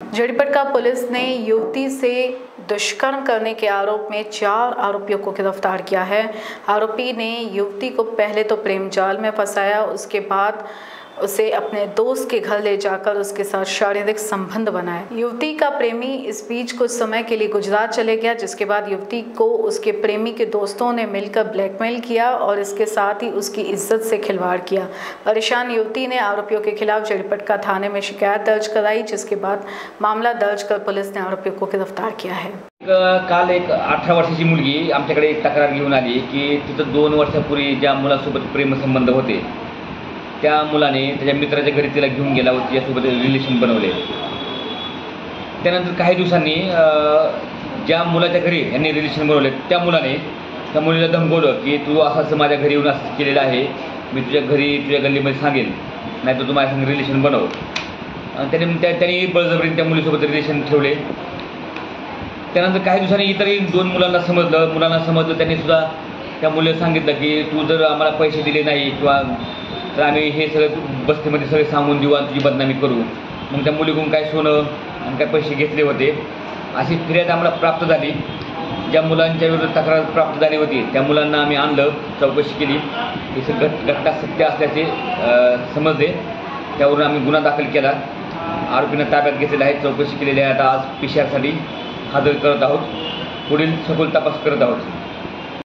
जड़ीपटका police ने युवती से दुष्कर्म करने के आरोप में 4 आरोपियों को गिरफ्तार किया है। आरोपी ने युवती को पहले तो प्रेम जाल में फंसाया, उसके बाद उसे अपने दोस्त के घर ले जाकर उसके साथ शारीरिक संबंध बनाए। युवती का प्रेमी इस बीच कुछ समय के लिए गुजरात चले गया, जिसके बाद युवती को उसके प्रेमी के दोस्तों ने मिलकर ब्लैकमेल किया और इसके साथ ही उसकी इज्जत से खिलवाड़ किया। परेशान युवती ने आरोपियों के खिलाफ जड़ीपटका थाने में शिकायत दर्ज कराई, जिसके बाद मामला दर्ज कर पुलिस ने आरोपियों को गिरफ्तार किया है। काल एक 18 वर्षाची मुलगी आमच्याकडे एक तक्रार घेऊन आली की तिथं 2 वर्षापूर्वी ज्या मुलासोबत प्रेमसंबंध होते त्या मुलाने त्याच्या मित्राच्या घरी तिला घेऊन गेला व तिच्यासोबत रिलेशन बनवले। त्यानंतर काही दिवसांनी ज्या मुलाच्या घरी यांनी रिलेशन बनवले त्या मुलाने त्या मुलीला धमकवलं की तू असं माझ्या घरी येऊन असं केलेलं आहे, मी तुझ्या घरी तुझ्या गल्लीमध्ये सांगेल, नाही तर तू माझ्या संग रिलेशन बनव। त्यांनी बळजबरीने त्या मुलीसोबत रिलेशन ठेवले। त्यानंतर काही दिवसांनी इतरही 2 मुलांना समजलं त्यांनी सुद्धा त्या मुलीला सांगितलं की तू जर आम्हाला पैसे दिले नाही किंवा तर आम्ही हे सगळं बस्तीमध्ये सगळे सांगून देऊ आणि तुझी बदनामी करू। मग त्या मुलीकडून काय सोनं आणि काय पैसे घेतले होते अशी फिर्याद आम्हाला प्राप्त झाली। ज्या मुलांच्या विरुद्ध तक्रार प्राप्त झाली होती त्या मुलांना आम्ही आणलं, चौकशी केली, ही घटना सत्य असल्याचे समजले। त्यावरून आम्ही गुन्हा दाखल केला, आरोपींना ताब्यात घेतलेला आहे, चौकशी केलेली आहे। आता आज PCR साठी हजर करत आहोत, पुढील सखोल तपास करत आहोत।